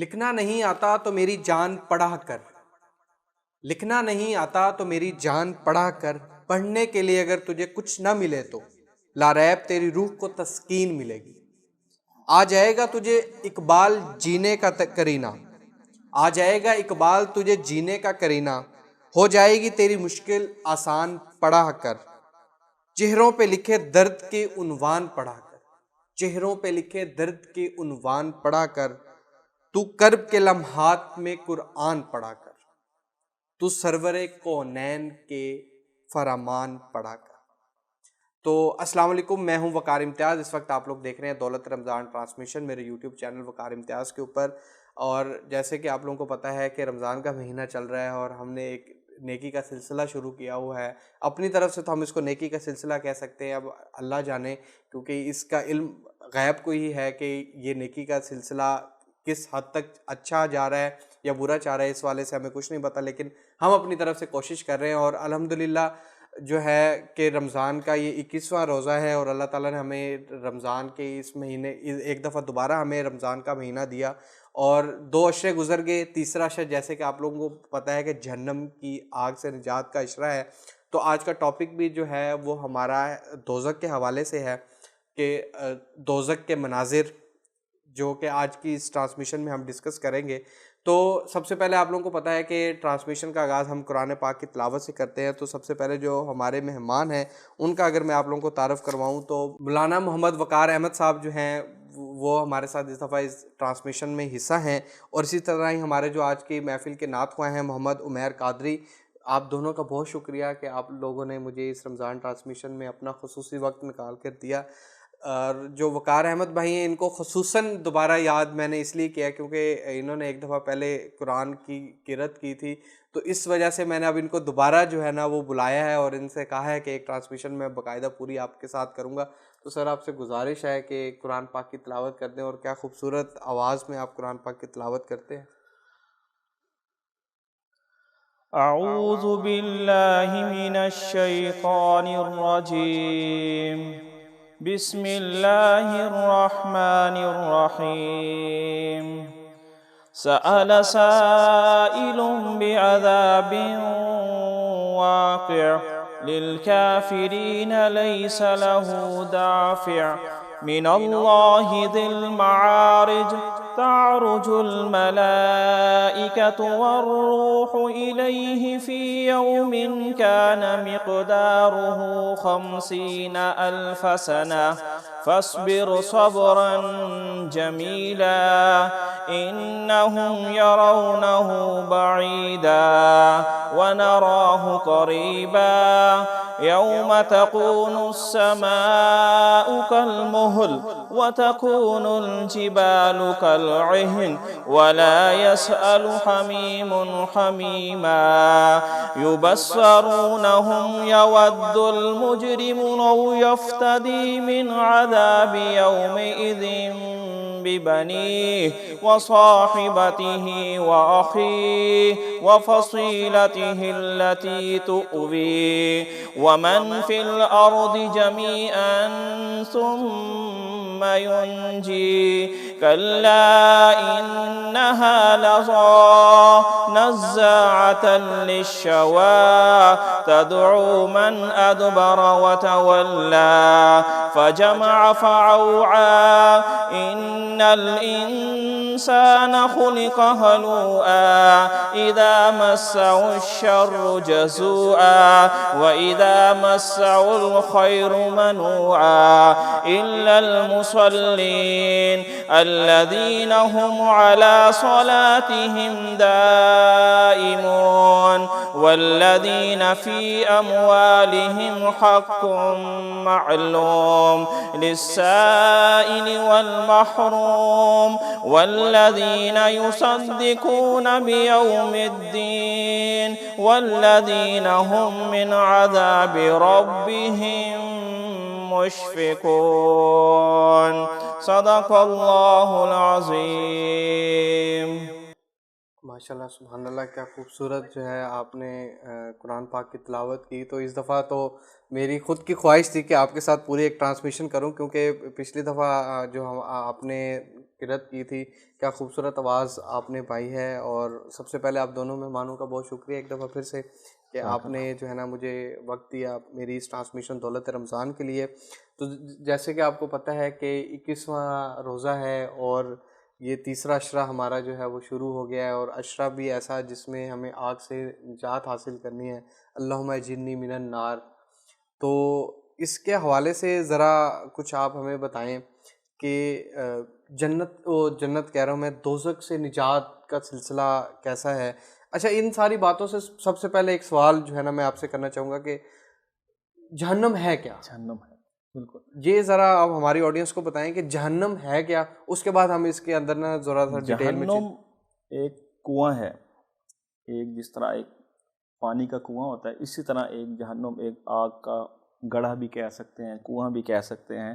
لکھنا نہیں آتا تو میری جان پڑھا کر، لکھنا نہیں آتا تو میری جان پڑھا کر، پڑھنے کے لیے اگر تجھے کچھ نہ ملے تو لاریب تیری روح کو تسکین ملے گی۔ آ جائے گا تجھے اقبال جینے کا کرینہ، آ جائے گا اقبال تجھے جینے کا کرینہ، ہو جائے گی تیری مشکل آسان پڑھا کر، چہروں پہ لکھے درد کے عنوان پڑھا کر، چہروں پہ لکھے درد کے عنوان پڑھا کر، تو کرب کے لمحات میں قرآن پڑھا کر، تو سرور کونین کے فرمان پڑھا کر۔ تو السلام علیکم، میں ہوں وقار امتیاز۔ اس وقت آپ لوگ دیکھ رہے ہیں دولت رمضان ٹرانسمیشن میرے یوٹیوب چینل وقار امتیاز کے اوپر، اور جیسے کہ آپ لوگوں کو پتہ ہے کہ رمضان کا مہینہ چل رہا ہے اور ہم نے ایک نیکی کا سلسلہ شروع کیا ہوا ہے۔ اپنی طرف سے تو ہم اس کو نیکی کا سلسلہ کہہ سکتے ہیں، اب اللہ جانے، کیونکہ اس کا علم غیب کو ہی ہے کہ یہ نیکی کا سلسلہ کس حد تک اچھا جا رہا ہے یا برا جا رہا ہے، اس والے سے ہمیں کچھ نہیں پتہ، لیکن ہم اپنی طرف سے کوشش کر رہے ہیں۔ اور الحمدللہ جو ہے کہ رمضان کا یہ 21واں روزہ ہے، اور اللہ تعالیٰ نے ہمیں رمضان کے اس مہینے ایک دفعہ دوبارہ ہمیں رمضان کا مہینہ دیا، اور 2 عشرے گزر گئے، تیسرا عشر جیسے کہ آپ لوگوں کو پتہ ہے کہ جہنم کی آگ سے نجات کا عشرہ ہے۔ تو آج کا ٹاپک بھی جو ہے وہ ہمارا دوزخ کے حوالے سے ہے کہ دوزخ کے مناظر، جو کہ آج کی اس ٹرانسمیشن میں ہم ڈسکس کریں گے۔ تو سب سے پہلے آپ لوگوں کو پتہ ہے کہ ٹرانسمیشن کا آغاز ہم قرآن پاک کی تلاوت سے کرتے ہیں، تو سب سے پہلے جو ہمارے مہمان ہیں ان کا اگر میں آپ لوگوں کو تعارف کرواؤں تو مولانا محمد وقار احمد صاحب جو ہیں وہ ہمارے ساتھ اس دفعہ اس ٹرانسمیشن میں حصہ ہیں، اور اسی طرح ہی ہمارے جو آج کی محفل کے نعت خواہ ہیں محمد عمیر قادری۔ آپ دونوں کا بہت شکریہ کہ آپ لوگوں نے مجھے اس رمضان ٹرانسمیشن میں اپنا خصوصی وقت نکال کر دیا۔ اور جو وقار احمد بھائی ہیں ان کو خصوصاً دوبارہ یاد میں نے اس لیے کیا کیونکہ انہوں نے ایک دفعہ پہلے قرآن کی قرأت کی تھی، تو اس وجہ سے میں نے اب ان کو دوبارہ جو ہے نا وہ بلایا ہے اور ان سے کہا ہے کہ ایک ٹرانسمیشن میں باقاعدہ پوری آپ کے ساتھ کروں گا۔ تو سر آپ سے گزارش ہے کہ قرآن پاک کی تلاوت کر دیں، اور کیا خوبصورت آواز میں آپ قرآن پاک کی تلاوت کرتے ہیں۔ اعوذ باللہ من الشیطان الرجیم، بسم اللہ الرحمن الرحیم۔ سأل سائل بعذاب واقع للكافرین لیس له دافع من اللہ ذی المعارج تعرج الملائكة والروح إليه في يوم كان مقداره 50,000 سنة فاصبر صبرا جميلا إنهم يرونه بعيدا ونراه قريبا يوم تكون السماء كالمهل وتكون الجبال كالعهن ولا يسأل حميم حميما يبصرونهم يود المجرم لو يفتدي من عذاب يومئذ ببنيه وصاحبته وأخيه وفصيلته التي تؤويه ومن في الأرض جميعا ثم ينجي كلا إنها لظى نزاعة للشوى تدعو من أدبر وتولى فجمع فأوعى إن الإنسان خلق هلوعا إذا مسه الشر جزوعا وإذا مسه الخير منوعا إلا المصلين الذين هم على صلاتهم دائمون والذين في أموالهم حق معلوم للسائل والمحروم والذين يصدقون بيوم الدين والذين هم من عذاب ربهم مشفقون صدق اللہ العظیم۔ ماشاءاللہ سبحان اللہ، کیا خوبصورت جو ہے آپ نے قرآن پاک کی تلاوت کی۔ تو اس دفعہ تو میری خود کی خواہش تھی کہ آپ کے ساتھ پوری ایک ٹرانسمیشن کروں، کیونکہ پچھلی دفعہ جو آپ نے قرأت کی تھی. کیا خوبصورت آواز آپ نے پائی ہے, اور سب سے پہلے آپ دونوں مہمانوں کا بہت شکریہ ایک دفعہ پھر سے کہ آپ نے جو ہے نا مجھے وقت دیا میری اس ٹرانسمیشن دولت رمضان کے لیے. تو جیسے کہ آپ کو پتہ ہے کہ 21واں روزہ ہے اور یہ تیسرا عشرہ ہمارا جو ہے وہ شروع ہو گیا ہے, اور عشرہ بھی ایسا جس میں ہمیں آگ سے نجات حاصل کرنی ہے. اللہم اجرنی من النار. تو اس کے حوالے سے ذرا کچھ آپ ہمیں بتائیں کہ جنت کہہ رہا ہوں میں, دوزخ سے نجات کا سلسلہ کیسا ہے. اچھا, ان ساری باتوں سے سب سے پہلے ایک سوال جو ہے نا میں آپ سے کرنا چاہوں گا کہ جہنم ہے کیا؟ جہنم ہے, بالکل. یہ ذرا آپ ہماری آڈینس کو بتائیں کہ جہنم ہے کیا, اس کے بعد ہم اس کے اندر نا ذرا سا ڈیٹیل میں جہنم ایک کنواں ہے, ایک جس طرح ایک پانی کا کنواں ہوتا ہے, اسی طرح ایک جہنم ایک آگ کا گڑھا بھی کہہ سکتے ہیں, کنواں بھی کہہ سکتے ہیں.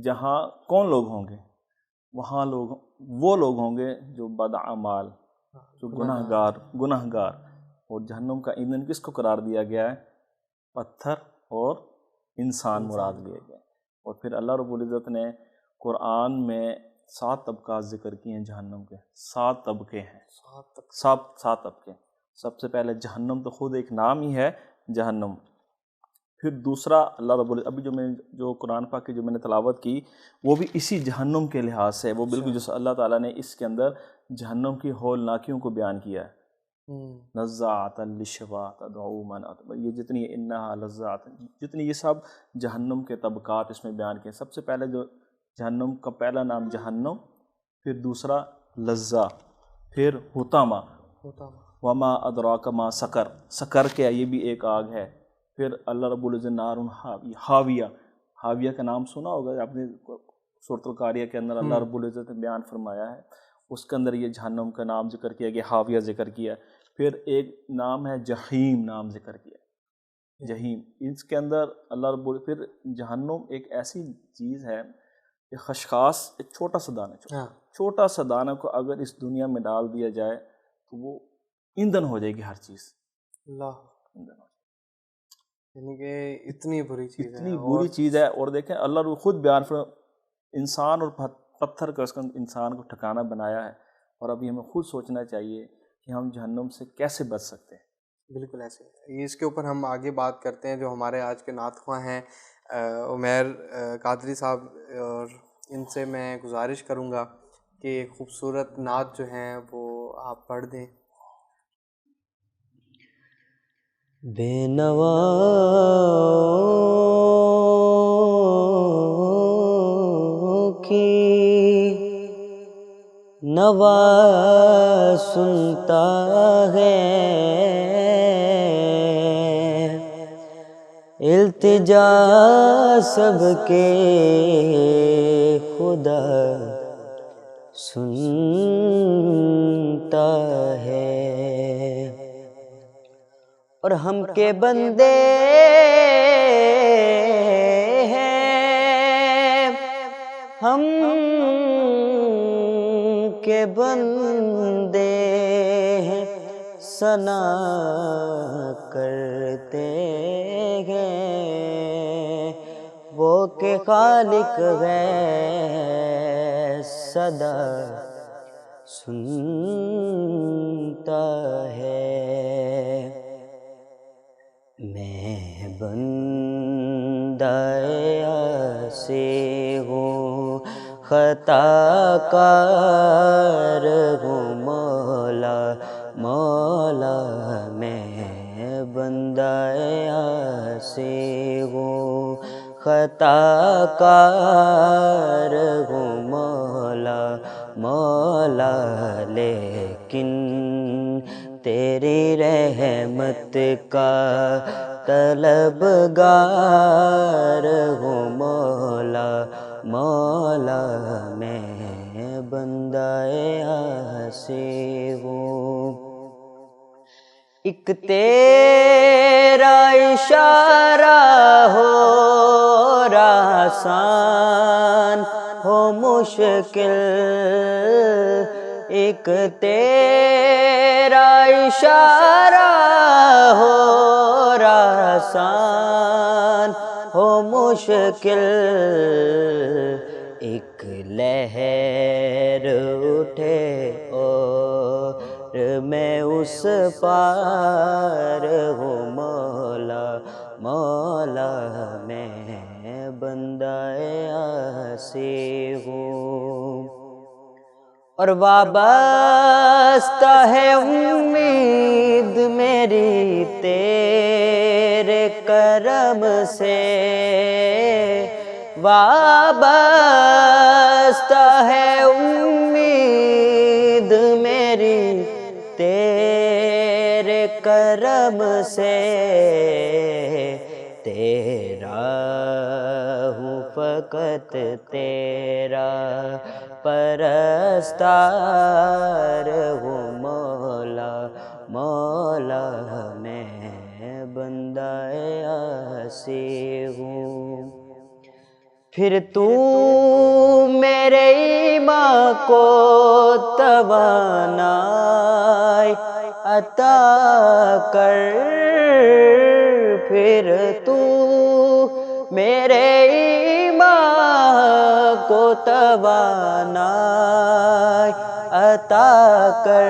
جہاں کون لوگ ہوں گے؟ وہاں وہ لوگ ہوں گے جو بدعمال, جو گناہ گار. اور جہنم کا ایندھن کس کو قرار دیا گیا ہے؟ پتھر اور انسان مراد لیے گئے. اور پھر اللہ رب العزت نے قرآن میں 7 طبقات ذکر کیے ہیں جہنم کے. 7 طبقے ہیں, 7 طبقے. سب سے پہلے جہنم تو خود ایک نام ہی ہے جہنم. پھر دوسرا اللہ رب العزت, ابھی جو قرآن پاک کی جو میں نے تلاوت کی وہ بھی اسی جہنم کے لحاظ سے, وہ بالکل جیسے اللہ تعالیٰ نے اس کے اندر جہنم کی ہولناکیوں کو بیان کیا ہے. نزاعۃ للشوا تدعو من ادبر, یہ جتنی انہا لذات, جتنی یہ سب جہنم کے طبقات اس میں بیان کیے. سب سے پہلے جو جہنم کا پہلا نام جہنم, پھر دوسرا لظہ, پھر حطامہ, وما ادراک ما سقر, سقر کیا یہ بھی ایک آگ ہے. پھر اللہ رب العزت نار حاویہ, حاویہ کا نام سنا ہوگا آپ نے, سورۃ القاریہ کے اندر اللہ رب العزت نے بیان فرمایا ہے, اس کے اندر یہ جہنم کا نام ذکر کیا گیا, حاویہ ذکر کیا. پھر ایک نام ہے جہیم, نام ذکر کیا جہیم. اس کے اندر اللہ رب العزت, پھر جہنم ایک ایسی چیز ہے کہ خشخاص, ایک چھوٹا سا دانہ, چھوٹا سا دانہ کو اگر اس دنیا میں ڈال دیا جائے تو وہ ایندھن ہو جائے گی ہر چیز. اللہ, یعنی کہ اتنی بری چیز ہے, اتنی بری چیز ہے. اور دیکھیں اللہ رب خود بیان انسان اور پتھر کا اس کا انسان کو ٹھکانہ بنایا ہے. اور ابھی ہمیں خود سوچنا چاہیے کہ ہم جہنم سے کیسے بچ سکتے ہیں. بالکل ایسے. اس کے اوپر ہم آگے بات کرتے ہیں. جو ہمارے آج کے نعت خواں ہیں عمیر قادری صاحب, اور ان سے میں گزارش کروں گا کہ ایک خوبصورت نعت جو ہیں وہ آپ پڑھ دیں. بے نوا کی نوا سنتا ہے, التجا سب کے خدا سنتا ہے. اور ہم کے بندے ہیں, ہم کے بندے ہیں, ثنا کرتے ہیں وہ کہ خالق ہے صدا سنتا ہے. میں بندہ سے ہوں, خطا کار ہوں مولا, مولا میں بندہ سے ہوں, خطا کار ہوں مولا, مولا لیکن تیری رحمت کا طلبگار ہوں مولا, مولا میں بندہ سے ہوں. ایک تیرا اشارہ ہو رہا آسان ہو مشکل, ایک تیرا اشارہ ہو رہا آسان ہو مشکل, ایک لہر اٹھے اور میں اس پار ہوں مولا مولا میں بندہ عاصی ہوں اور وابستہ ہے امید میری تیرے کرم سے وابستہ ہے امید میری تیرے کرم سے تیرا ہوں فقط تیرا پرستار ہوں مولا مولا میں بندہ عاصی ہوں پھر تو میرے ایمان کو توانائی عطا کر پھر تو میرے ایمان کو توانائی عطا کر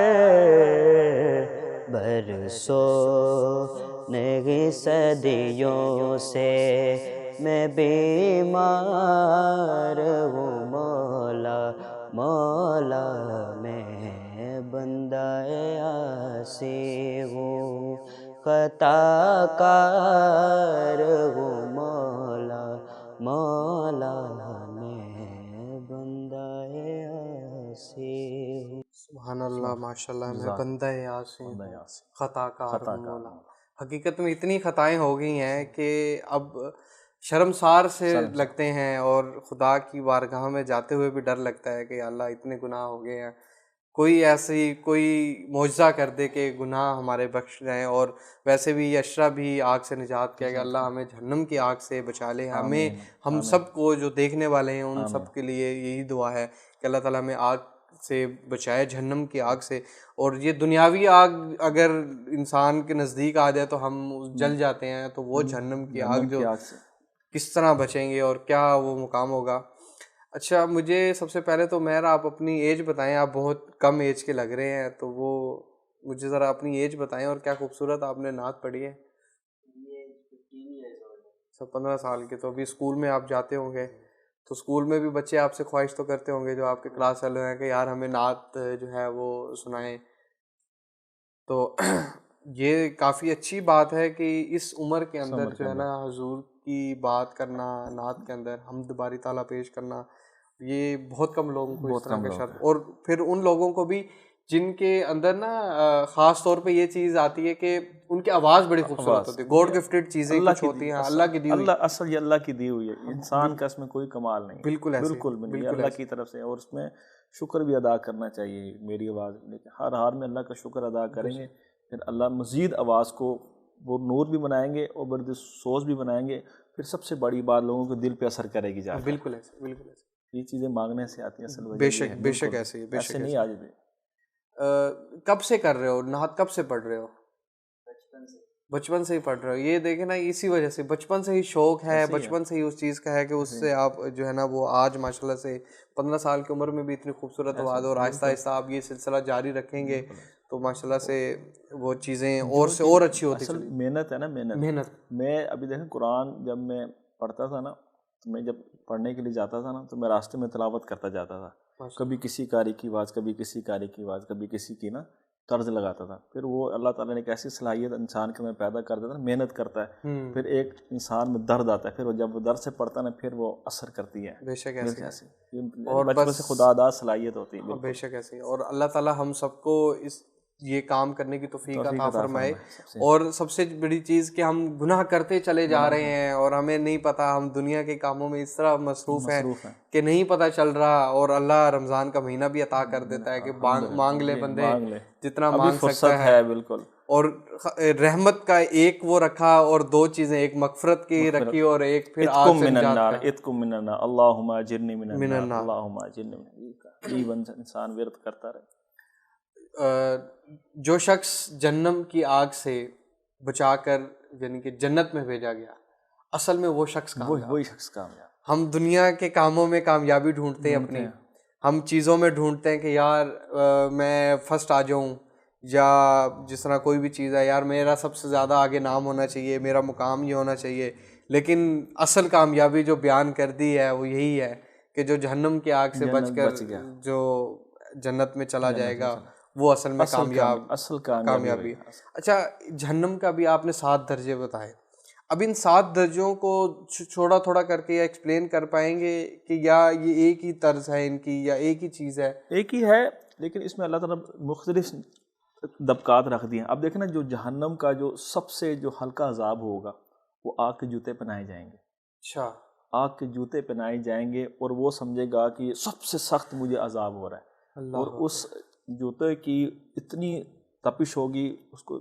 برسوں نہیں صدیوں سے میں بیمار ہوں مولا مولا میں بندہ عاصی ہوں خطا کار ہوں مولا مولا میں بندہ عاصی ہوں سبحان اللہ، ماشاء اللہ، میں بندہ عاصی ہوں، خطا کار ہوں مولا۔ حقیقت میں اتنی خطائیں ہو گئی ہیں کہ اب شرمسار سے لگتے ہیں، اور خدا کی بارگاہ میں جاتے ہوئے بھی ڈر لگتا ہے کہ اللہ اتنے گناہ ہو گئے ہیں، کوئی کوئی معجزہ کر دے کہ گناہ ہمارے بخش جائیں۔ اور ویسے بھی اشرا بھی آگ سے نجات کیا کہ اللہ ہمیں جہنم کی آگ سے بچا لے، ہم سب کو جو دیکھنے والے ہیں ان سب کے لیے یہی دعا ہے کہ اللہ تعالیٰ ہمیں آگ سے بچائے، جہنم کی آگ سے۔ اور یہ دنیاوی آگ اگر انسان کے نزدیک آ جائے تو ہم جل جاتے ہیں، تو وہ جہنم کی آگ جو کس طرح بچیں گے اور کیا وہ مقام ہوگا۔ اچھا، مجھے سب سے پہلے تو مہر آپ اپنی ایج بتائیں، آپ بہت کم ایج کے لگ رہے ہیں، تو وہ مجھے ذرا اپنی ایج بتائیں اور کیا خوبصورت آپ نے نعت پڑھی ہے۔ 15 سال کے، تو ابھی اسکول میں آپ جاتے ہوں گے، تو اسکول میں بھی بچے آپ سے خواہش تو کرتے ہوں گے جو آپ کے کلاس والے ہیں کہ یار ہمیں نعت جو ہے وہ سنائیں، تو یہ کافی اچھی بات ہے کہ اس عمر کے اندر جو ہے نا حضور کی بات کرنا، نعت کے اندر حمد باری تعالیٰ پیش کرنا، یہ بہت کم لوگوں کو اس طرح کا شرف، اور پھر ان لوگوں کو بھی جن کے اندر نا خاص طور پہ یہ چیز آتی ہے کہ ان کی آواز بڑی خوبصورت ہوتی ہے، گاڈ گفٹڈ چیزیں کچھ ہوتی ہیں، اللہ کی دی ہوئی، اصل یہ اللہ کی دی ہوئی ہے، انسان کا اس میں کوئی کمال نہیں، بالکل ایسے، بالکل بھی نہیں، اللہ کی طرف سے، اور اس میں شکر بھی ادا کرنا چاہیے۔ میری آواز ہر حال میں اللہ کا شکر ادا کریں گے، پھر اللہ مزید آواز کو وہ نور بھی بنائیں گے اور برد سوز بھی بنائیں گے، پھر سب سے بڑی بات لوگوں کے دل پہ اثر کرے گی جا کر۔ بالکل ایسے، بالکل ایسے، یہ چیزیں مانگنے سے آتی ہیں اصل وجہ، بے شک بے شک ایسے، بے شک نہیں آج بھی۔ کب سے کر رہے ہو نعت، کب سے پڑھ رہے ہو؟ بچپن سے ہی پڑھ رہے ہو، یہ دیکھیں نا، اسی وجہ سے بچپن سے ہی شوق ہے، بچپن سے ہی اس چیز کا ہے کہ اس سے آپ جو ہے نا وہ آج ماشاءاللہ سے 15 سال کی عمر میں بھی اتنی خوبصورت آواز، اور آہستہ آہستہ آپ یہ سلسلہ جاری رکھیں گے تو ماشاءاللہ سے وہ چیزیں اور سے اور اچھی ہوتی اصل محنت ہے نا، محنت۔ میں ابھی دیکھیں قرآن جب میں پڑھتا تھا نا، تو میں جب پڑھنے کے لیے جاتا تھا نا تو میں راستے میں تلاوت کرتا جاتا تھا، کبھی کسی قاری کی آواز، کبھی کسی قاری کی آواز، کبھی کسی کی نا طرز لگاتا تھا، پھر وہ اللہ تعالیٰ نے ایک ایسی صلاحیت انسان کے میں پیدا کر دیتا ہے، محنت کرتا ہے، پھر ایک انسان میں درد آتا ہے، پھر وہ جب وہ درد سے پڑھتا ہے نا پھر وہ اثر کرتی ہے، بے شک ایسے، اور بچپن سے خدا داد صلاحیت ہوتی ہے، بے شک ایسے، اور اللہ تعالیٰ ہم سب کو اس یہ کام کرنے کی توفیق عطا فرمائے۔ اور سب سے بڑی چیز کہ ہم گناہ کرتے چلے جا رہے ہیں اور ہمیں نہیں پتہ، ہم دنیا کے کاموں میں اس طرح مصروف ہیں کہ نہیں پتہ چل رہا، اور اللہ رمضان کا مہینہ بھی عطا کر دیتا ہے کہ مانگ لے بندے جتنا مانگ سکتا ہے، بالکل۔ اور رحمت کا ایک وہ رکھا اور دو چیزیں، ایک مغفرت کی رکھی اور ایک پھر آگ سے نجات کا، اتکم من النار، اللہم اجرنی من النار، اللہم اجرنی من النار، یہ انسان ورد کرتا رہے۔ جو شخص جہنم کی آگ سے بچا کر یعنی کہ جنت میں بھیجا گیا، اصل میں وہ شخص کامیاب، وہی شخص کامیاب۔ ہم دنیا کے کاموں میں کامیابی ڈھونڈتے ہیں اپنی, ہم چیزوں میں ڈھونڈتے ہیں کہ یار میں فرسٹ آ جاؤں, یا جس طرح کوئی بھی چیز ہے یار میرا سب سے زیادہ آگے نام ہونا چاہیے, میرا مقام یہ ہونا چاہیے. لیکن اصل کامیابی جو بیان کر دی ہے وہ یہی ہے کہ جو جہنم کی آگ سے بچ کر جو جنت میں چلا جائے گا وہ اصل میں کامیابی. اچھا, جہنم کا بھی آپ نے 7 درجے بتائے. اب ان 7 درجوں کو چھوڑا تھوڑا کر کے یا ایکسپلین کر پائیں گے کہ یا یہ ایک ہی طرز ہے ان کی, یا ایک ہی چیز ہے؟ ایک ہی ہے, لیکن اس میں اللہ تعالیٰ مختلف طبقات رکھ دیے ہیں. اب دیکھیں نا, جو جہنم کا جو سب سے جو ہلکا عذاب ہوگا وہ آگ کے جوتے پہنائے جائیں گے. اچھا, آگ کے جوتے پہنائے جائیں گے اور وہ سمجھے گا کہ یہ سب سے سخت مجھے عذاب ہو رہا ہے. اور اس جوتے کی اتنی تپش ہوگی, اس کو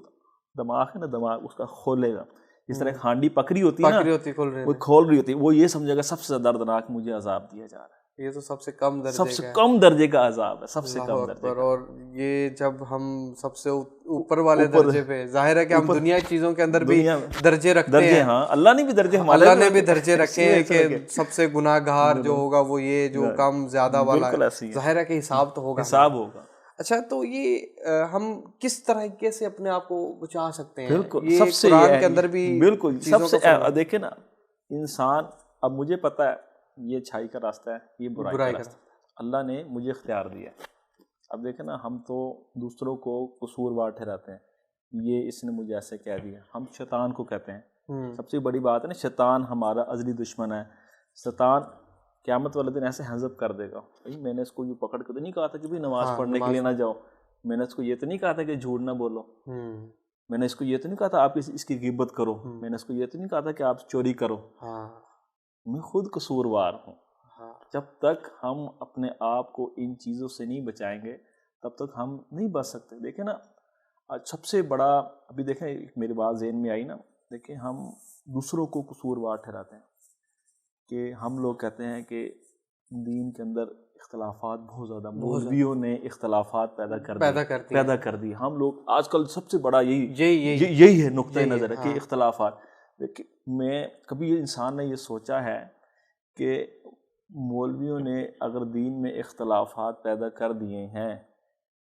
دماغ ہے نا, دماغ اس کا کھولے گا, جس طرح ہانڈی پکڑی ہوتی ہے نا, وہ کھول رہی ہوتی ہے, وہ یہ سمجھے گا سب سے دردناک مجھے عذاب دیا جا رہا ہے. یہ تو سب سے کم درجے سب سے کم درجے کا عذاب ہے, سب سے کم درجے کا. اور یہ جب ہم سب سے اوپر والے درجے پہ, ظاہر ہے کہ ہم دنیا کی چیزوں کے اندر بھی درجے رکھتے ہیں. ہاں, اللہ نے بھی درجے, اللہ نے بھی درجے رکھے ہیں کہ سب سے گناہ گار جو ہوگا وہ یہ جو کم زیادہ والا ہے, ظاہر ہے کہ حساب تو ہوگا, حساب ہوگا. اچھا, تو یہ ہم کس طریقے سے اپنے آپ کو بچا سکتے ہیں؟ بالکل, یہ سب سے قرآن کے اندر بھی بالکل سب سے دیکھیں نا, انسان, اب مجھے پتا ہے یہ اچھائی کا راستہ ہے, یہ برائی کا راستہ ہے, اللہ نے مجھے اختیار دیا ہے. اب دیکھیں نا, ہم تو دوسروں کو قصوروار ٹھہراتے ہیں, یہ اس نے مجھے ایسے کہہ دیا. ہم شیطان کو کہتے ہیں, سب سے بڑی بات ہے نا, شیطان ہمارا ازلی دشمن ہے. شیطان قیامت والے دن ایسے حذف کر دے گا, میں نے اس کو یہ پکڑ کے تو نہیں کہا تھا کہ نماز پڑھنے کے لیے نہ جاؤ, میں نے اس کو یہ تو نہیں کہا تھا کہ جھوٹ نہ بولو, میں نے اس کو یہ تو نہیں کہا تھا آپ اس کی غیبت کرو, میں نے اس کو یہ تو نہیں کہا تھا کہ آپ چوری کرو. میں خود قصوروار ہوں. جب تک ہم اپنے آپ کو ان چیزوں سے نہیں بچائیں گے تب تک ہم نہیں بچ سکتے. دیکھیں نا, سب سے بڑا, ابھی دیکھیں میری بات ذہن میں آئی نا, دیکھیں ہم دوسروں کو قصوروار ٹھہراتے ہیں کہ ہم لوگ کہتے ہیں کہ دین کے اندر اختلافات بہت زیادہ, مولویوں نے اختلافات پیدا کر دی. ہم لوگ آج کل سب سے بڑا یہی ہے نقطۂ نظر ہے کہ اختلافات. دیکھیں, میں کبھی انسان نے یہ سوچا ہے کہ مولویوں نے اگر دین میں اختلافات پیدا کر دیے ہیں,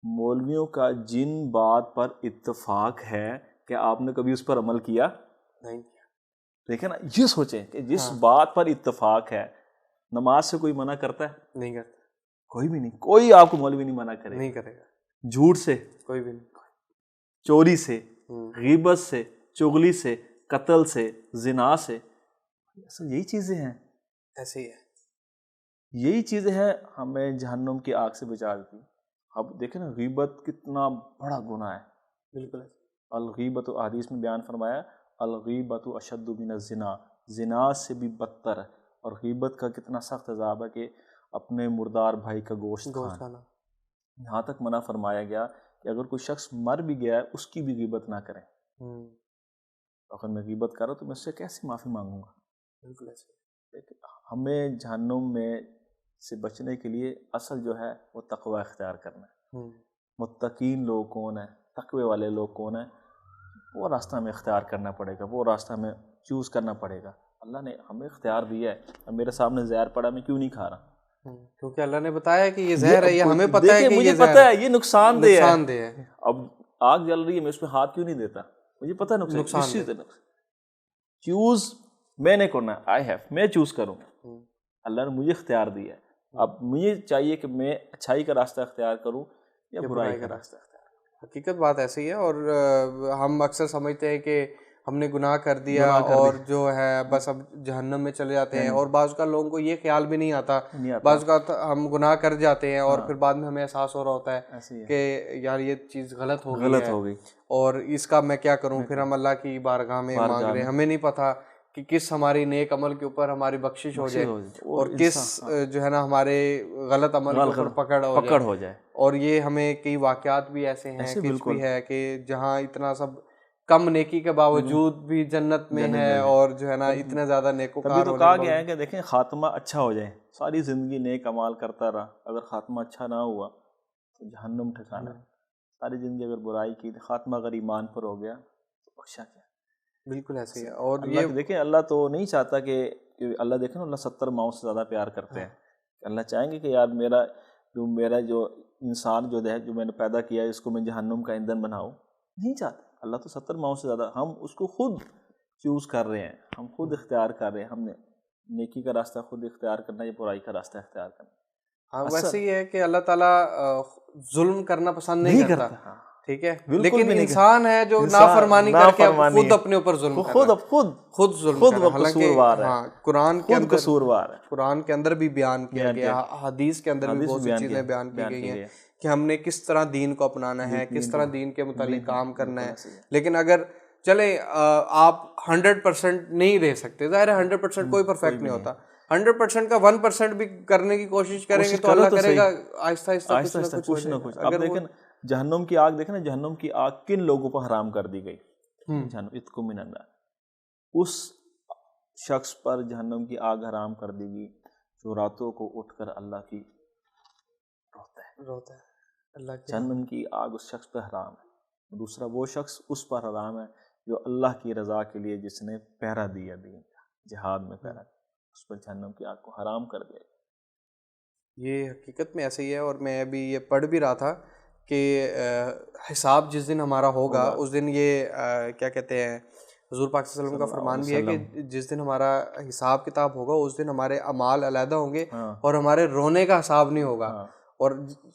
مولویوں کا جن بات پر اتفاق ہے کہ آپ نے کبھی اس پر عمل کیا نہیں. دیکھیں نا, یہ سوچیں کہ جس بات پر اتفاق ہے, نماز سے کوئی منع کرتا ہے؟ نہیں کرتا, کوئی بھی نہیں. کوئی آپ کو مولوی نہیں منع کرے, نہیں کرے گا. جھوٹ سے کوئی بھی نہیں, چوری سے, غیبت سے, چغلی سے, قتل سے, زنا سے, یہی چیزیں ہیں. ایسے ہی ہے, یہی چیزیں ہیں ہمیں جہنم کی آگ سے بچا دیتی. اب دیکھیں نا, غیبت کتنا بڑا گناہ ہے. بالکل, الغیبت حدیث میں بیان فرمایا, الغیبت اشد من الزنا, زنا سے بھی بدتر ہے. اور غیبت کا کتنا سخت عذاب ہے کہ اپنے مردار بھائی کا گوشت کھانا. یہاں تک منع فرمایا گیا کہ اگر کوئی شخص مر بھی گیا ہے اس کی بھی غیبت نہ کریں. اگر میں غیبت کر رہا ہوں تو میں اس سے کیسے معافی مانگوں گا؟ بالکل ایسے. ہمیں جہنم میں سے بچنے کے لیے اصل جو ہے وہ تقوی اختیار کرنا ہے. متقین لوگ کون ہیں, تقوی والے لوگ کون ہیں, وہ راستہ ہمیں اختیار کرنا پڑے گا, وہ راستہ ہمیں چوز کرنا پڑے گا. اللہ نے ہمیں اختیار دیا ہے. اب میرے سامنے زہر پڑا, میں کیوں نہیں کھا رہا؟ کیونکہ اللہ نے بتایا کہ یہ زہر ہے, یہ ہمیں پتہ ہے کہ مجھے پتہ ہے یہ نقصان دہ ہے. اب آگ جل رہی ہے, میں اس پہ ہاتھ کیوں نہیں دیتا؟ مجھے پتہ ہے نقصان دہ. چوز میں نے کرنا, میں چوز کروں. اللہ نے مجھے اختیار دیا ہے. اب مجھے چاہیے کہ میں اچھائی کا راستہ اختیار کروں یا برائی کا راستہ اختیار کروں. حقیقت بات ایسی ہے. اور ہم اکثر سمجھتے ہیں کہ ہم نے گناہ کر دیا اور جو ہے بس اب جہنم میں چلے جاتے ہیں. اور بعض کا لوگوں کو یہ خیال بھی نہیں آتا, بعض کا ہم گناہ کر جاتے ہیں اور پھر بعد میں ہمیں احساس ہو رہا ہوتا ہے کہ یار یہ چیز غلط ہو گئی اور اس کا میں کیا کروں. پھر ہم اللہ کی بارگاہ میں مانگ رہے ہیں, ہمیں نہیں پتہ کہ کس ہماری نیک عمل کے اوپر ہماری بخشش ہو جائے اور کس جو ہے نا ہمارے غلط عمل کے اوپر پکڑ ہو جائے. اور یہ ہمیں کئی واقعات بھی ایسے ہیں بھی ہے کہ جہاں اتنا سب کم نیکی کے باوجود بھی جنت میں ہے اور جو ہے نا اتنے زیادہ نیکوکار. تبھی تو کہا گیا ہے کہ دیکھیں خاتمہ اچھا ہو جائے. ساری زندگی نیک اعمال کرتا رہا, اگر خاتمہ اچھا نہ ہوا تو جہنم ٹھکانا. ساری زندگی اگر برائی کی, خاتمہ اگر ایمان پر ہو گیا تو بخشا کیا. بالکل ایسے ہی ہے. اور یہ دیکھیں اللہ تو نہیں چاہتا کہ کہ اللہ دیکھیں نا اللہ 70 ماؤں سے زیادہ پیار کرتے ہیں. اللہ چاہیں گے کہ یار میرا جو انسان جو ہے جو میں نے پیدا کیا ہے اس کو میں جہنم کا ایندھن بناؤں؟ نہیں چاہتے. اللہ تو 70 ماؤں سے زیادہ، ہم اس کو خود چوز کر رہے ہیں، ہم خود اختیار کر رہے ہیں. ہم نے نیکی کا راستہ خود اختیار کرنا یا برائی کا راستہ اختیار کرنا. ہاں ویسے یہ ہے کہ اللہ تعالیٰ ظلم کرنا پسند نہیں کرتا، ٹھیک ہے، لیکن انسان ہے جو نافرمانی کر کے خود اپنے اوپر ظلم کر رہا ہے، خود ظلم کر رہا ہے. حالانکہ ہاں قرآن کے اندر بھی بیان کیا گیا، حدیث کے اندر بھی بہت سی چیزیں بیان کی گئی ہیں کہ ہم نے کس طرح دین کو اپنانا ہے، کس طرح دین کے متعلق کام کرنا ہے. لیکن اگر چلے آپ 100% نہیں رہ سکتے، ظاہر ہے 100% کوئی پرفیکٹ نہیں ہوتا، 100% کا 1% بھی کرنے کی کوشش کریں گے تو اللہ کرے گا آہستہ آہستہ کچھ نہ کچھ. اب دیکھیں جہنم کی آگ، دیکھیں نا جہنم کی آگ کن لوگوں پر حرام کر دی گئی. جہنم اتقوا من النار، اس شخص پر جہنم کی آگ حرام کر دی گئی جو راتوں کو اٹھ کر اللہ کی روتا ہے. اللہ کی جہنم کی آگ اس شخص پر حرام ہے. دوسرا وہ شخص اس پر حرام ہے جو اللہ کی رضا کے لیے جس نے پہرا دیا دین کا، جہاد میں پہرا دیا، اس پر جہنم کی آگ کو حرام کر دیا. یہ حقیقت میں ایسے ہی ہے. اور میں ابھی یہ پڑھ بھی رہا تھا کہ حساب جس دن ہمارا ہوگا اس دن یہ کیا کہتے ہیں، حضور پاک صلی اللہ علیہ وسلم کا فرمان بھی ہے کہ جس دن ہمارا حساب کتاب ہوگا اس دن ہمارے اعمال علیحدہ ہوں گے اور ہمارے رونے کا حساب نہیں ہوگا. اور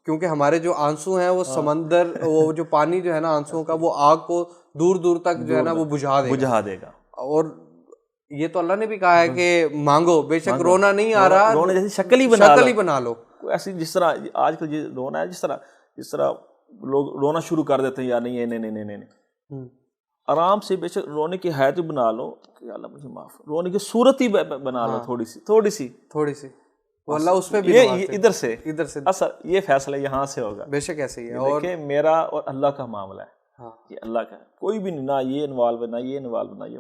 کیونکہ ہمارے جو آنسو ہیں وہ سمندر، وہ جو پانی جو ہے نا آنسوؤں کا، وہ آگ کو دور دور تک جو ہے نا وہ بجھا دے گا. اور یہ تو اللہ نے بھی کہا ہے کہ مانگو، بے شک رونا نہیں آ رہا، رونے جیسی شکل ہی بنا لو. ایسی جس طرح آج کل یہ رونا ہے، جس طرح لوگ رونا شروع کر دیتے ہیں، یا نہیں نہیں، آرام سے بے شک رونے کی حیت بنا لو کہ اللہ مجھے معاف، رونے کی صورت ہی بنا لو تھوڑی سی. وہ اللہ اس پہ بھی ادھر سے اصل یہ فیصلہ یہاں سے ہوگا. بے شک ایسے ہی ہے. اور دیکھیں میرا اور اللہ کا معاملہ ہے، یہ اللہ کا ہے، کوئی بھی نہیں، نہ یہ انوالو ہے نہ یہ انوالو نہ یہ،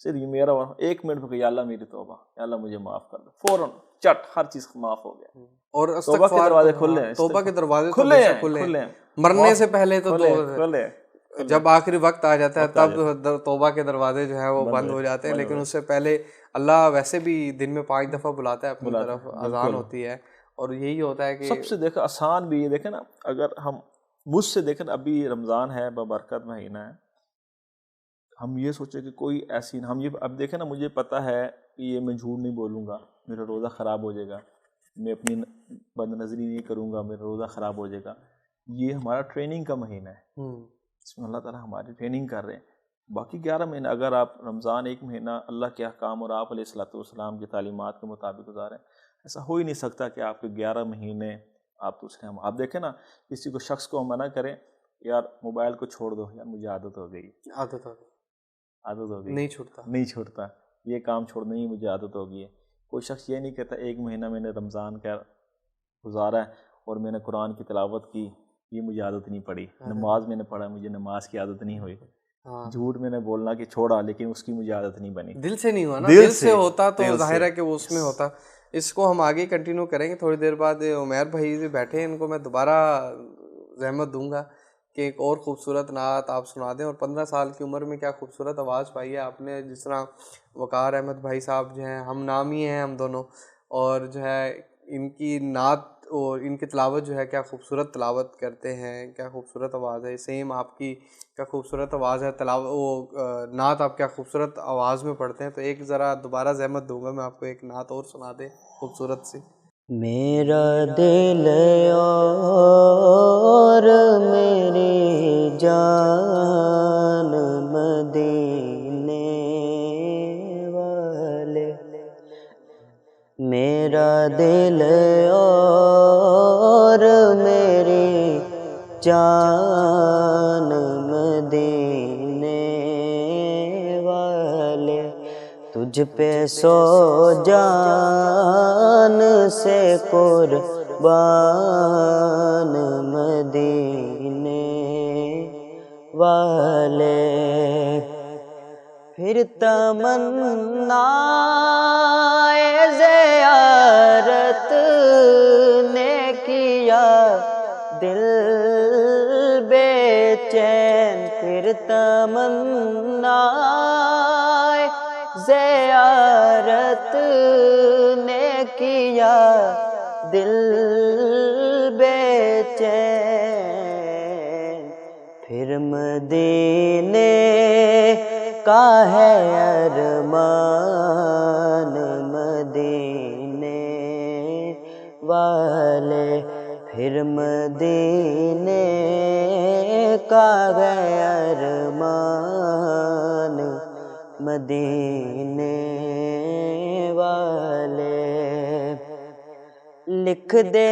صرف یہ میرا. 1 منٹ پہ یا اللہ میری توبہ، یا اللہ مجھے معاف کر دو، فوراً چٹ ہر چیز معاف ہو گیا. اور توبہ کے دروازے کھلے ہیں، توبہ کے دروازے کھلے ہیں، مرنے سے پہلے تو کھلے. جب آخری وقت آ جاتا ہے تب توبہ کے دروازے جو ہیں وہ بند ہو جاتے ہیں. لیکن اس سے پہلے اللہ ویسے بھی دن میں 5 دفعہ بلاتا ہے اپنی طرف، اذان ہوتی ہے. اور یہی ہوتا ہے کہ سب سے دیکھا آسان بھی یہ دیکھیں نا، اگر ہم مجھ سے دیکھیں ابھی رمضان ہے، ببرکت مہینہ ہے، ہم یہ سوچیں کہ کوئی ایسی ہم یہ اب دیکھیں نا، مجھے پتہ ہے کہ یہ میں جھوٹ نہیں بولوں گا میرا روزہ خراب ہو جائے گا، میں اپنی بد نظری نہیں کروں گا میرا روزہ خراب ہو جائے گا. یہ ہمارا ٹریننگ کا مہینہ ہے، اس میں اللہ تعالیٰ ہماری ٹریننگ کر رہے ہیں. باقی 11 مہینے اگر آپ رمضان 1 مہینہ اللہ کے احکام اور آپ علیہ الصلوۃ والسلام کی تعلیمات کے مطابق گزاریں، ایسا ہو ہی نہیں سکتا کہ آپ کے 11 مہینے آپ دوسرے ہم. آپ دیکھیں نا، کسی کو شخص کو ہم منع کریں یار موبائل کو چھوڑ دو، یار مجھے عادت ہو گئی، نہیں چھوڑتا، یہ کام چھوڑنا ہی مجھے عادت ہو گئی ہے. کوئی شخص یہ نہیں کہتا 1 مہینہ میں نے رمضان کا گزارا ہے اور میں نے قرآن کی تلاوت کی، یہ مجھے عادت نہیں پڑی، نماز میں نے پڑھا مجھے نماز کی عادت نہیں ہوئی، جھوٹ میں نے بولنا کہ چھوڑا لیکن اس کی مجھے عادت نہیں بنی. دل سے نہیں ہوا نا، دل سے ہوتا تو ظاہر ہے کہ وہ اس میں ہوتا. اس کو ہم آگے کنٹینیو کریں گے. تھوڑی دیر بعد عمیر بھائی سے بیٹھے ہیں، ان کو میں دوبارہ زحمت دوں گا کہ ایک اور خوبصورت نعت آپ سنا دیں. اور 15 سال کی عمر میں کیا خوبصورت آواز پائی ہے آپ نے. جس طرح وقار احمد بھائی صاحب جو ہیں، ہم نامی ہیں ہم دونوں، اور جو ہے ان کی نعت اور ان کی تلاوت جو ہے کیا خوبصورت تلاوت کرتے ہیں، کیا خوبصورت آواز ہے. سیم آپ کی کیا خوبصورت آواز ہے، نعت آپ کیا خوبصورت آواز میں پڑھتے ہیں. تو ایک ذرا دوبارہ زحمت دوں گا میں آپ کو، ایک نعت اور سنا دیں خوبصورت سی. میرا دل اور میری جان مدینے والے، میرا دل اور میری جان مدینے والے، تجھ پہ سو جان سے قربان مدینے والے. پھر تمنا زیارت نے کیا دل بے چین، پھر تمنا زیارت نے کیا دل بے چین، پھر مدینے کا ہے ارمان، مدینے والے پھر مدینے کا ہے ارمان، مدینے والے۔ لکھ دے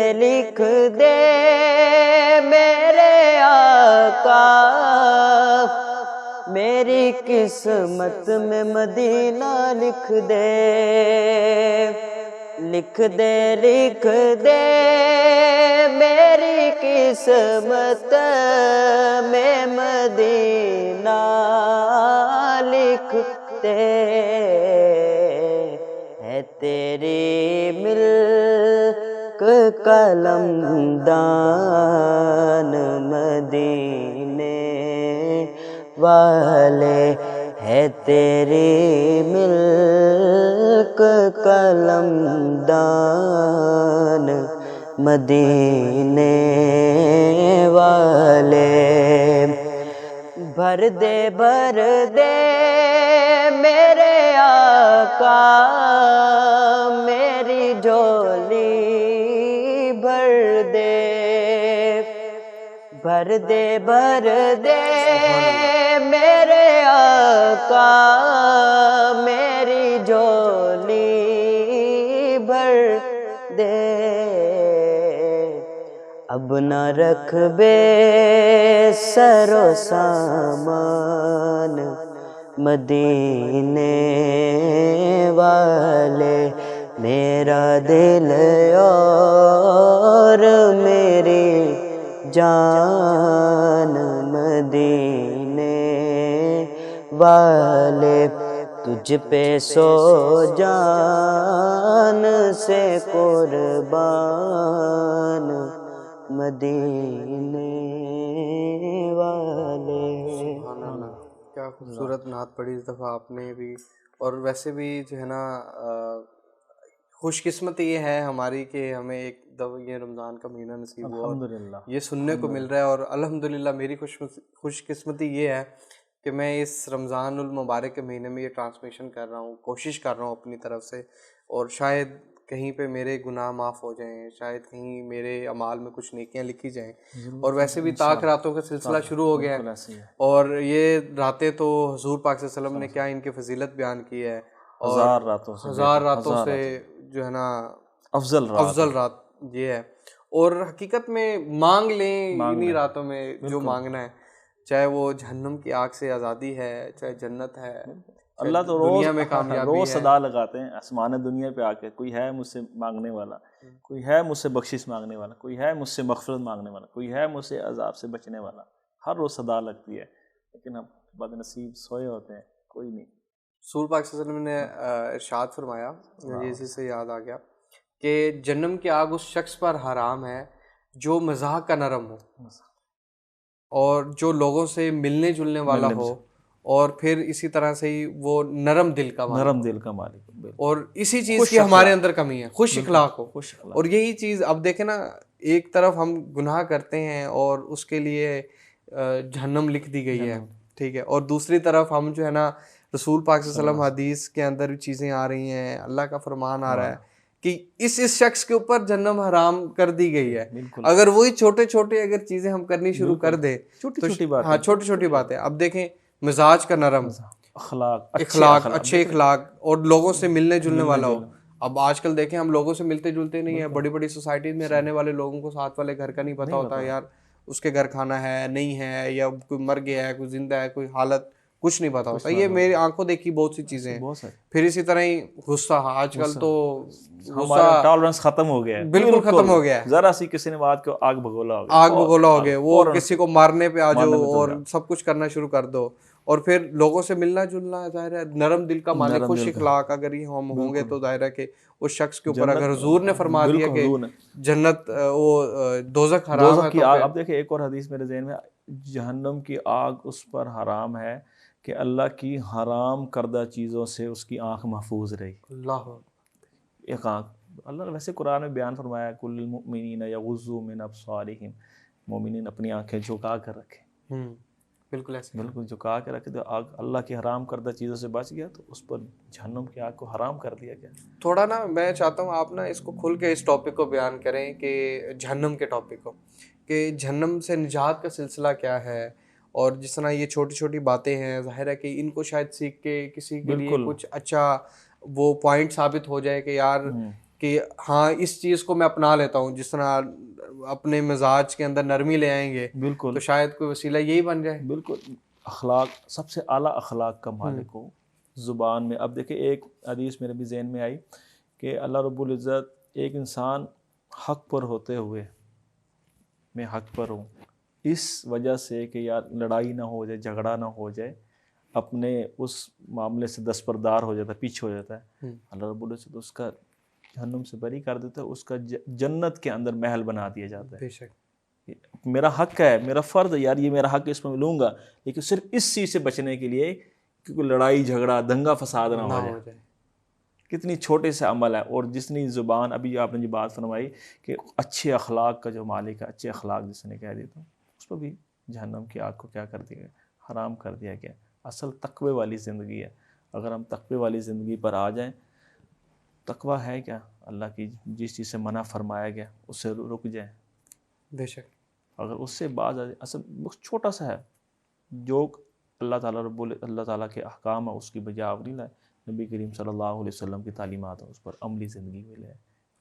میرے آقا میری قسمت میں مدینہ لکھ دے، لکھ دے میری قسمت میں مدینہ لکھ دے، ہے تیری ملک قلم دان مدینے والے، ہے تیری ملک قلم دان مدینے والے۔ بھر دے میرے آقا میری جھولی بھر دے، بھر دے میرے آقا میری جھولی بھر دے، اب نہ رکھ بے سر و سامان مدینے والے، میرا دل اور میری جان مدینے والے، تجھ پہ سو جان سے قربان مدینے والے۔ سبحان اللہ، کیا خوبصورت نعت پڑھی اس دفعہ آپ نے بھی۔ اور ویسے بھی جو ہے نا خوش قسمتی یہ ہے ہماری کہ ہمیں ایک دفعہ یہ رمضان کا مہینہ نصیب ہوا، الحمدللہ یہ سننے کو مل رہا ہے۔ اور الحمدللہ میری خوش قسمتی یہ ہے کہ میں اس رمضان المبارک کے مہینے میں یہ ٹرانسمیشن کر رہا ہوں، کوشش کر رہا ہوں اپنی طرف سے، اور شاید کہیں پہ میرے گناہ معاف ہو جائیں، شاید کہیں میرے اعمال میں کچھ نیکیاں لکھی جائیں۔ اور ویسے بھی طاق راتوں کا سلسلہ شروع ہو گیا ہے، اور یہ راتیں تو حضور پاک صلی اللہ علیہ وسلم نے کیا ان کی فضیلت بیان کی ہے، اور ہزار راتوں سے جو ہے نا افضل رات یہ ہے۔ اور حقیقت میں مانگ لیں انہی راتوں میں جو مانگنا ہے، چاہے وہ جہنم کی آگ سے آزادی ہے، چاہے جنت ہے، اللہ تو دنیا میں کامیابی روز ہے۔ صدا لگاتے ہیں آسمان دنیا پہ آ کے، کوئی ہے مجھ سے مانگنے والا، کوئی ہے مجھ سے بخشش مانگنے والا، کوئی ہے مجھ سے مغفرت مانگنے والا، کوئی ہے مجھ سے عذاب سے بچنے والا، ہر روز صدا لگتی ہے، لیکن ہم بد نصیب سوئے ہوتے ہیں، کوئی نہیں۔ رسول پاک صلی اللہ علیہ وسلم نے ارشاد فرمایا، مجھے اسی سے یاد آ گیا کہ جہنم کی آگ اس شخص پر حرام ہے جو مزاح کا نرم ہو، اور جو لوگوں سے ملنے جلنے والا ہو، اور پھر اسی طرح سے ہی وہ نرم دل کا مالک، اور اسی چیز کی ہمارے اندر کمی ہے، خوش اخلاق ہو۔ اور یہی چیز اب دیکھیں نا، ایک طرف ہم گناہ کرتے ہیں اور اس کے لیے جہنم لکھ دی گئی ہے، ٹھیک ہے، اور دوسری طرف ہم جو ہے نا رسول پاک صلی اللہ علیہ وسلم حدیث کے اندر بھی چیزیں آ رہی ہیں، اللہ کا فرمان آ رہا ہے کہ اس شخص کے اوپر جہنم حرام کر دی گئی ہے۔ اگر وہی چھوٹے اگر چیزیں ہم کرنی شروع کر دیں، ہاں چھوٹی چھوٹی باتیں، اب دیکھیں مزاج کا نرم، اخلاق اچھے اخلاق، اور لوگوں سے ملنے جلنے والا ہو۔ اب آج کل دیکھیں ہم لوگوں سے ملتے جلتے نہیں ہیں، بڑی بڑی سوسائٹیز میں رہنے والے لوگوں کو ساتھ والے گھر کا نہیں پتہ ہوتا یار اس کے گھر کھانا ہے نہیں ہے، یا کوئی مر گیا ہے، کوئی زندہ ہے، کوئی حالت کچھ نہیں پتا ہوتا۔ یہ میری آنکھوں دیکھی بہت سی چیزیں ہیں۔ پھر اسی طرح ہی غصہ، آج کل تو ہمارا ٹالرنس ختم ہو گیا ہے، بالکل ختم ہو گیا ہے۔ ذرا سی کسی نے بات کو آگ بھگولا ہو گیا، وہ کسی کو مارنے پہ آ جاؤ اور سب کچھ کرنا شروع کر دو۔ اور پھر لوگوں سے ملنا جلنا، ظاہر ہے نرم دل کا مالک، خوش اخلاق اگر یہ ہم ہوں گے تو ظاہر ہے کہ اس شخص کے اوپر اگر حضور نے فرما دیا کہ جنت وہ دوزخ حرام ہے، اب دیکھیں ایک اور حدیث میرے ذہن میں، جہنم کی آگ اس پر حرام ہے کہ اللہ کی حرام کردہ چیزوں سے اس کی آنکھ محفوظ رہی. اللہ ایک آنکھ اللہ نے ویسے قرآن میں بیان فرمایا کل المؤمنین یغضوا من ابصارہم، مومنین اپنی آنکھیں جھکا کر رکھیں. بالکل ایسے بالکل جھکا کے رکھے تو اللہ کی حرام کردہ چیزوں سے بچ گیا تو اس پر جہنم کی آگ کو حرام کر دیا گیا. تھوڑا نا میں چاہتا ہوں آپ نا اس کو کھل کے اس ٹاپک کو بیان کریں کہ جہنم کے ٹاپک کو، کہ جہنم سے نجات کا سلسلہ کیا ہے، اور جس طرح یہ چھوٹی چھوٹی باتیں ہیں ظاہر ہے کہ ان کو شاید سیکھ کے کسی کے لیے کچھ اچھا وہ پوائنٹ ثابت ہو جائے کہ یار کہ ہاں اس چیز کو میں اپنا لیتا ہوں. جس طرح اپنے مزاج کے اندر نرمی لے آئیں گے بالکل تو شاید کوئی وسیلہ یہی بن جائے. بالکل اخلاق سب سے اعلیٰ اخلاق کا مالک ہو زبان میں. اب دیکھیں ایک حدیث میرے بھی ذہن میں آئی کہ اللہ رب العزت ایک انسان حق پر ہوتے ہوئے میں حق پر ہوں اس وجہ سے کہ یار لڑائی نہ ہو جائے جھگڑا نہ ہو جائے اپنے اس معاملے سے دستبردار ہو جاتا ہے پیچھے ہو جاتا ہے اللہ رب العزت اس کا جہنم سے بری کر دیتا ہے اس کا جنت کے اندر محل بنا دیا جاتا ہے. بے شک میرا حق ہے میرا فرض ہے یار یہ میرا حق ہے اس میں لوں گا لیکن صرف اس چیز سے بچنے کے لیے کہ کوئی لڑائی جھگڑا دنگا فساد نہ ہو جائے. کتنی چھوٹے سے عمل ہے. اور جتنی زبان ابھی آپ نے جو بات فرمائی کہ اچھے اخلاق کا جو مالک ہے اچھے اخلاق جس نے کہہ دیتا ہوں اس پر بھی جہنم کی آگ کو کیا کر دیا گیا حرام کر دیا گیا. اصل تقوی والی زندگی ہے. اگر ہم تقوی والی زندگی پر آ جائیں تقوی ہے کیا اللہ کی جس چیز سے منع فرمایا گیا اس سے رک جائیں. بے شک اگر اس سے باز آ جائے اصل چھوٹا سا ہے جو اللہ تعالیٰ کے احکام ہے اس کی بجا آوری لائے. نبی کریم صلی اللہ علیہ وسلم کی تعلیمات ہیں اس پر عملی زندگی میں لائے.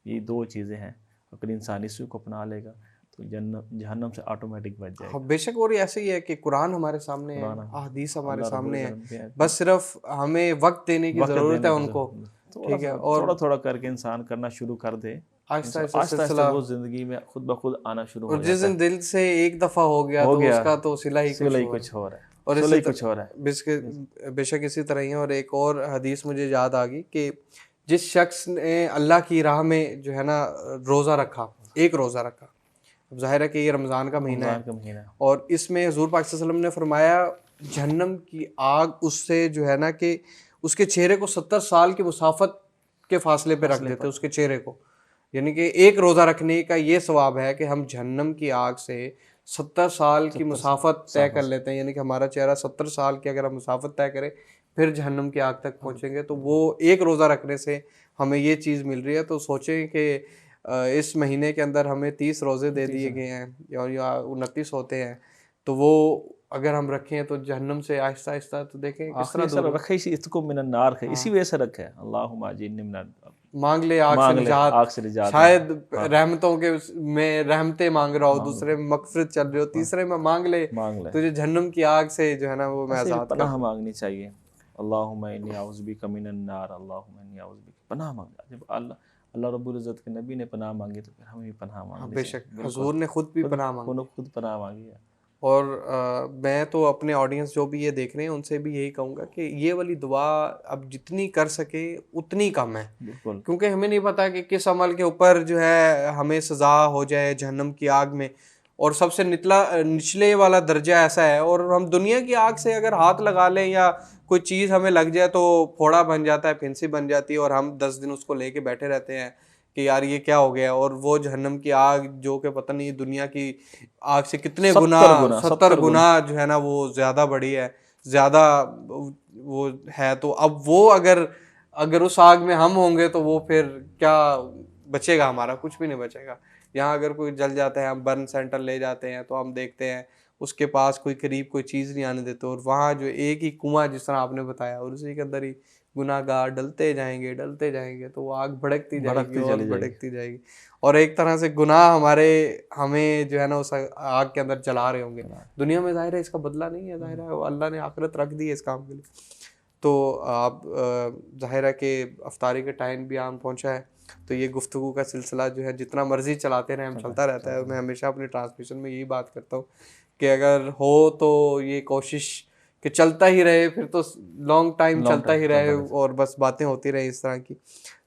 یہ دو چیزیں ہیں اگر انسان اسی کو اپنا لے گا تو جہنم سے آٹومیٹک بچ جائے گا. بے شک. اور ایسے ہی ہے کہ قرآن ہمارے سامنے ہے احادیث ہمارے سامنے ہے بس صرف ہمیں وقت دینے کی ضرورت ہے ان کو. ٹھیک ہے اور تھوڑا تھوڑا کر کے انسان کرنا شروع کر دے آہستہ آہستہ وہ زندگی میں خود بخود آنا شروع ہو اور جاتا ہے. جس دن دل سے ایک دفعہ ہو گیا تو اس کا تو صلہ ہی کچھ ہو رہا ہے اور کچھ ہو رہا ہے. بے شک اسی طرح ہی ہے. اور ایک اور حدیث مجھے یاد آ گئی کہ جس شخص نے اللہ کی راہ میں جو ہے نا روزہ رکھا ایک روزہ رکھا. اب ظاہر ہے کہ یہ رمضان کا مہینہ ہے اور اس میں حضور پاک صلی اللہ علیہ وسلم نے فرمایا جہنم کی آگ اس سے جو ہے نا کہ اس کے چہرے کو 70 سال کی مسافت کے فاصلے پہ رکھ دیتے اس کے چہرے کو. یعنی کہ ایک روزہ رکھنے کا یہ ثواب ہے کہ ہم جہنم کی آگ سے 70 سال کی مسافت طے کر لیتے ہیں. یعنی کہ ہمارا چہرہ 70 سال کی اگر ہم مسافت طے کریں پھر جہنم کی آگ تک پہنچیں گے تو وہ ایک روزہ رکھنے سے ہمیں یہ چیز مل رہی ہے. تو سوچیں کہ اس مہینے کے اندر ہمیں 30 روزے دے دیے گئے ہیں یا 29 ہوتے ہیں تو وہ اگر ہم رکھیں تو جہنم سے آہستہ آہستہ تو دیکھیں کس طرح دور رکھے اتقوا من النار ہے اسی وجہ سے رکھے اللہم اجرنی من النار مانگ لے آگ سے نجات. شاید رحمتوں کے میں رحمتیں مانگ رہا ہو دوسرے میں مغفرت چل رہی ہو تیسرے میں مانگ لے تجھے جہنم کی آگ سے جو ہے نا وہ میں آزاد پناہ مانگنی چاہیے. اللہم انی اعوذ بک من النار اللہم انی اعوذ بک پناہ مانگنا. جب اللہ رب العزت کے نبی نے پناہ مانگی تو پھر ہمیں بھی پناہ مانگنی. بے شک حضور نے خود بھی پناہ مانگی خود پناہ مانگی ہے. اور میں تو اپنے آڈینس جو بھی یہ دیکھ رہے ہیں ان سے بھی یہی کہوں گا کہ یہ والی دعا اب جتنی کر سکے اتنی کم ہے. بالکل کیونکہ ہمیں نہیں پتا کہ کس عمل کے اوپر جو ہے ہمیں سزا ہو جائے جہنم کی آگ میں. اور سب سے نچلے والا درجہ ایسا ہے اور ہم دنیا کی آگ سے اگر ہاتھ لگا لیں یا کوئی چیز ہمیں لگ جائے تو پھوڑا بن جاتا ہے پھنسی بن جاتی ہے اور ہم 10 دن اس کو لے کے بیٹھے رہتے ہیں کہ یار یہ کیا ہو گیا. اور وہ جہنم کی آگ جو کہ پتہ نہیں دنیا کی آگ سے کتنے 70 گنا جو ہے نا وہ زیادہ بڑی ہے زیادہ وہ ہے. تو اب وہ اگر اس آگ میں ہم ہوں گے تو وہ پھر کیا بچے گا ہمارا کچھ بھی نہیں بچے گا. یہاں اگر کوئی جل جاتا ہے ہم برن سینٹر لے جاتے ہیں تو ہم دیکھتے ہیں اس کے پاس کوئی قریب کوئی چیز نہیں آنے دیتے اور وہاں جو ایک ہی کنواں جس طرح آپ نے بتایا اور اسی کے اندر ہی گناہ گار ڈلتے جائیں گے تو وہ آگ بھڑکتی جائے گی اور بھڑکتی جائے گی. اور ایک طرح سے گناہ ہمیں جو ہے نا اس آگ کے اندر جلا رہے ہوں گے. دنیا میں ظاہر ہے اس کا بدلہ نہیں ہے ظاہر ہے اللہ نے آخرت رکھ دی ہے اس کام کے لیے. تو آپ ظاہر ہے کہ افطاری کا ٹائم بھی عام پہنچا ہے تو یہ گفتگو کا سلسلہ جو ہے جتنا مرضی چلاتے رہیں ہم چلتا رہتا ہے. میں ہمیشہ اپنے ٹرانسمیشن میں یہی بات کرتا ہوں کہ اگر ہو تو یہ کوشش کہ چلتا ہی رہے پھر تو لانگ ٹائم چلتا ہی رہے اور بس باتیں ہوتی رہیں اس طرح کی.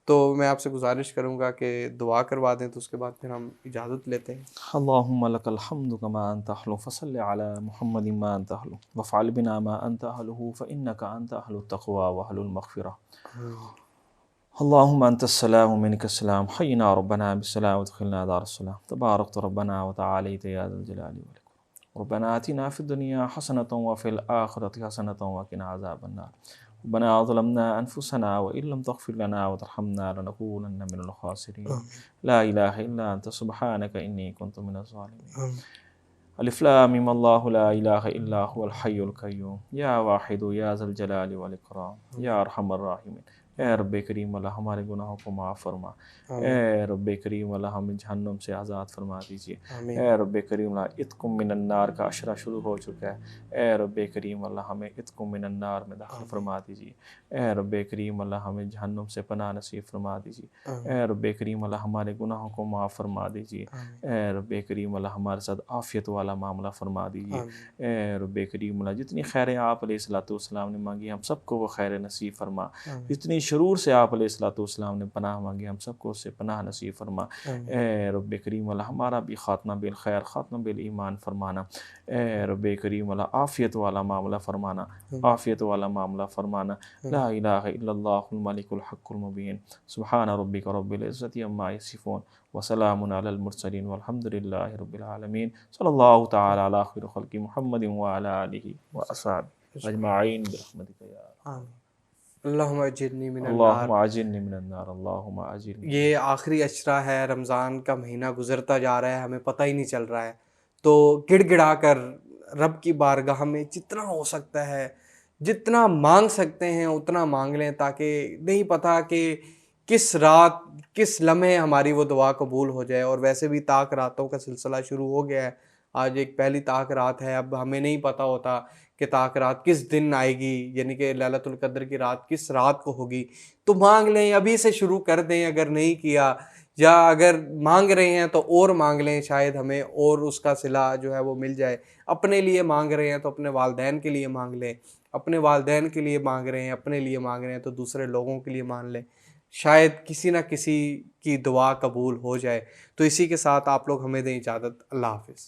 تو میں آپ سے گزارش کروں گا کہ دعا کروا دیں، تو اس کے بعد پھر ہم اجازت لیتے ہیں. اللهم لك الحمد كما أنت أهل، فصل على محمد ما أنت أهل، وافعل بنا ما أنت أهله، فإنك أنت أهل التقوى وأهل المغفرة. اللهم أنت السلام ومنك السلام، حينا ربنا بالسلام وادخلنا دار السلام، تباركت ربنا وتعاليت يا ذا الجلال والإكرام. ربنا آتنا في الدنيا حسنة وفي الآخرة حسنة وقنا عذاب النار. ربنا ظلمنا أنفسنا وإن لم تغفر لنا وترحمنا لنكونن من الخاسرين. لا إله إلا أنت سبحانك إني كنت من الظالمين. الف لام میم اللہ لا الہ الا هو الحی القیوم یا واحد یا ذا الجلال والاکرام یا ارحم الراحمین. اے رب کریم اللہ ہمارے گناہوں کو معاف فرما. اے رب کریم اللہ ہمیں جہنم سے آزاد فرما دیجیے. اے رب کریم اللہ اتقم من النار کا عشرہ شروع ہو چکا ہے. اے رب کریم اللہ ہمیں اتقم من النار میں داخل فرما دیجیے. اے رب کریم اللہ ہمیں جہنم سے پناہ نصیب فرما دیجیے. اے رب کریم اللہ ہمارے گناہوں کو معاف فرما دیجیے. اے رب کریم اللہ ہمارے ساتھ عافیت والا معاملہ فرما دیجیے. اے رب کریم اللہ جتنی خیریں آپ علیہ الصلوۃ والسلام نے مانگی ہم سب کو وہ خیر نصیب فرما. جتنی شرور سے آپ علیہ الصلوۃ والسلام نے پناہ مانگی ہم سب کو اس سے پناہ نصیب فرما. اے رب کریم اللہ ہمارا بھی خاتمہ بالخیر خاتمہ بالایمان فرمانا. اے رب کریم اللہ عافیت والا معاملہ فرمانا. عافیت والا معاملہ فرمانا. لا الہ الا اللہ الملک الحق المبین. سبحان ربک رب العزت عما یصفون وسلام علی المرسلین والحمد للہ رب العالمین. صلی اللہ تعالی علی خیر خلق محمد وعلی آلہ واصحابہ اجمعین برحمتک یا آمین. اللہم اجرنی من النار. اللہم اجرنی من النار. اللہم اجرنی. یہ آخری عشرہ ہے، رمضان کا مہینہ گزرتا جا رہا ہے، ہمیں پتہ ہی نہیں چل رہا ہے. تو گڑ گڑا کر رب کی بارگاہ میں جتنا ہو سکتا ہے، جتنا مانگ سکتے ہیں اتنا مانگ لیں، تاکہ نہیں پتہ کہ کس رات کس لمحے ہماری وہ دعا قبول ہو جائے. اور ویسے بھی طاق راتوں کا سلسلہ شروع ہو گیا ہے. آج ایک پہلی طاق رات ہے. اب ہمیں نہیں پتہ ہوتا کہ طاق رات کس دن آئے گی، یعنی کہ لیلۃ القدر کی رات کس رات کو ہوگی. تو مانگ لیں، ابھی سے شروع کر دیں اگر نہیں کیا، یا اگر مانگ رہے ہیں تو اور مانگ لیں، شاید ہمیں اور اس کا صلہ جو ہے وہ مل جائے. اپنے لیے مانگ رہے ہیں تو اپنے والدین کے لیے مانگ لیں. اپنے والدین کے لیے مانگ رہے ہیں، اپنے لیے مانگ رہے ہیں تو دوسرے لوگوں کے لیے مانگ لیں. شاید کسی نہ کسی کی دعا قبول ہو جائے. تو اسی کے ساتھ آپ لوگ ہمیں دیں اجازت. اللہ حافظ.